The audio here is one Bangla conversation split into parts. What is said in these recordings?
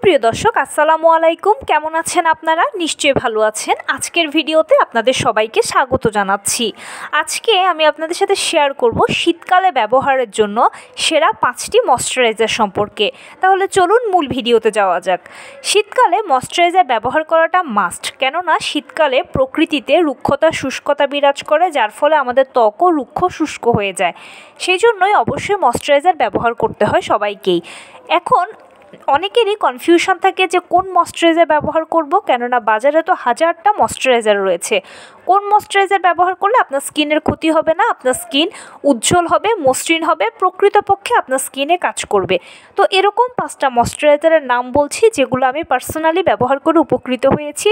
প্রিয় দর্শক আসসালামু আলাইকুম, কেমন আছেন আপনারা? নিশ্চয়ই ভালো আছেন। আজকের ভিডিওতে আপনাদের সবাইকে স্বাগত জানাচ্ছি। আজকে আমি আপনাদের সাথে শেয়ার করব শীতকালে ব্যবহারের জন্য সেরা 5টি ময়শ্চারাইজার সম্পর্কে। তাহলে চলুন মূল ভিডিওতে যাওয়া যাক। শীতকালে ময়শ্চারাইজার ব্যবহার করাটা মাস্ট, কেননা শীতকালে প্রকৃতিতে রুক্ষতা শুষ্কতা বিরাজ করে, যার ফলে আমাদের ত্বকও রুক্ষ শুষ্ক হয়ে যায়। সেই জন্যই অবশ্যই ময়শ্চারাইজার ব্যবহার করতে হয় সবাইকেই। এখন অনেকেরই কনফিউশন থাকে যে কোন ময়শ্চারাইজার ব্যবহার করব, কেননা বাজারে তো হাজারটা ময়শ্চারাইজার রয়েছে। কোন ময়শ্চারাইজার ব্যবহার করলে আপনার স্কিনের ক্ষতি হবে না, আপনার স্কিন উজ্জ্বল হবে, মসৃণ হবে, প্রকৃতপক্ষে আপনার স্কিনে কাজ করবে। তো এরকম 5টা ময়শ্চারাইজারের নাম বলছি, যেগুলো আমি পার্সোনালি ব্যবহার করে উপকৃত হয়েছি।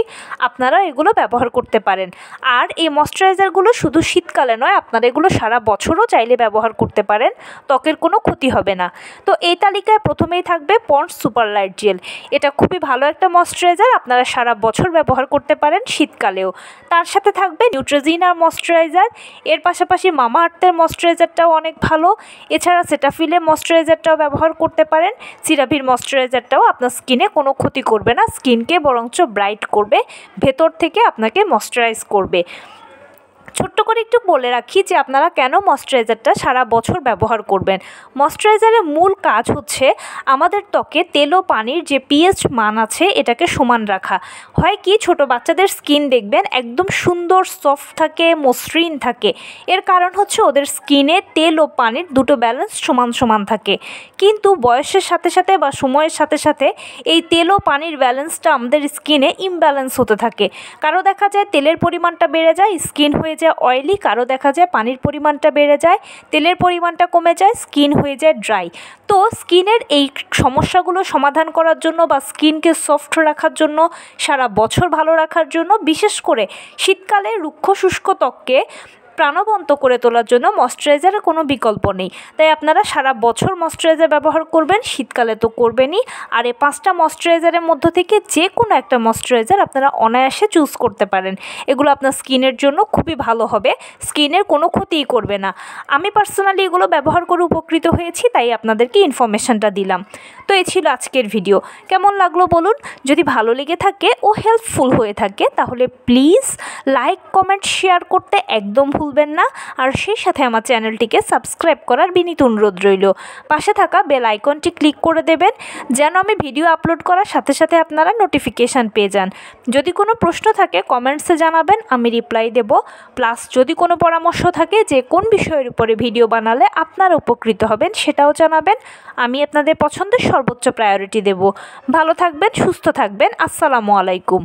আপনারা এগুলো ব্যবহার করতে পারেন। আর এই ময়শ্চারাইজারগুলো শুধু শীতকালে নয়, আপনারা এগুলো সারা বছরও চাইলে ব্যবহার করতে পারেন, ত্বকের কোনো ক্ষতি হবে না। তো এই তালিকায় প্রথমেই থাকবে পন্ডস সুপার লাইট জেল। এটা খুবই ভালো একটা ময়শ্চারাইজার, আপনারা সারা বছর ব্যবহার করতে পারেন শীতকালেও। তার সাথে থাকবে নিউট্রিজিনার ময়শ্চারাইজার। এর পাশাপাশি মামাআর্থের ময়শ্চারাইজারটাও অনেক ভালো। এছাড়া সেটাফিলের ময়শ্চারাইজারটাও ব্যবহার করতে পারেন। সিরাভির ময়শ্চারাইজারটাও আপনার স্কিনে কোনো ক্ষতি করবে না, স্কিনকে বরঞ্চ ব্রাইট করবে, ভেতর থেকে আপনাকে ময়শ্চারাইজ করবে। ছোট্ট করে একটু বলে রাখি যে আপনারা কেন ময়শ্চারাইজারটা সারা বছর ব্যবহার করবেন। ময়শ্চারাইজারের মূল কাজ হচ্ছে আমাদের ত্বকে তেল ও পানির যে পিএইচ মান আছে এটাকে সমান রাখা। হয় কি, ছোট বাচ্চাদের স্কিন দেখবেন একদম সুন্দর সফট থাকে, মসৃণ থাকে। এর কারণ হচ্ছে ওদের স্কিনে তেল ও পানির দুটো ব্যালেন্স সমান সমান থাকে। কিন্তু বয়সের সাথে সাথে বা সময়ের সাথে সাথে এই তেল ও পানির ব্যালেন্সটা আমাদের স্কিনে ইমব্যালেন্স হতে থাকে। কারো দেখা যায় তেলের পরিমাণটা বেড়ে যায়, স্কিন হয়ে যায় অয়েলি, কারো দেখা যায় পানির পরিমাণটা বেড়ে যায়, তেলের পরিমাণটা কমে যায়, স্কিন হয়ে যায় ড্রাই। তো স্কিনের এই সমস্যাগুলো সমাধান করার জন্য বা স্কিনকে সফট রাখার জন্য, সারা বছর ভালো রাখার জন্য, বিশেষ করে শীতকালে রুক্ষ শুষ্ক ত্বককে প্রাণবন্ত করে তোলার জন্য ময়শ্চারাইজারের কোনো বিকল্প নেই। তাই আপনারা সারা বছর ময়শ্চারাইজার ব্যবহার করবেন, শীতকালে তো করবেনই। আর এই 5টা ময়শ্চারাইজারের মধ্য থেকে যে কোনো একটা ময়শ্চারাইজার আপনারা অনায়াসে চুজ করতে পারেন। এগুলো আপনার স্কিনের জন্য খুবই ভালো হবে, স্কিনের কোনো ক্ষতিই করবে না। আমি পার্সোনালি এগুলো ব্যবহার করে উপকৃত হয়েছি, তাই আপনাদেরকে ইনফরমেশনটা দিলাম। তো এই ছিল আজকের ভিডিও। কেমন লাগলো বলুন? যদি ভালো লেগে থাকে ও হেল্পফুল হয়ে থাকে তাহলে প্লিজ লাইক, কমেন্ট, শেয়ার করতে একদম ভুলবেন না। আর সেই সাথে আমার চ্যানেলটিকে সাবস্ক্রাইব করার বিনীত অনুরোধ রইল। পাশে থাকা বেল আইকনটি ক্লিক করে দেবেন, যেন আমি ভিডিও আপলোড করার সাথে সাথে আপনারা নোটিফিকেশান পেয়ে যান। যদি কোনো প্রশ্ন থাকে কমেন্টসে জানাবেন, আমি রিপ্লাই দেব। প্লাস যদি কোনো পরামর্শ থাকে যে কোন বিষয়ের উপরে ভিডিও বানালে আপনারা উপকৃত হবেন, সেটাও জানাবেন। আমি আপনাদের পছন্দের সর্বোচ্চ প্রায়োরিটি দেব। ভালো থাকবেন, সুস্থ থাকবেন। আসসালামু আলাইকুম।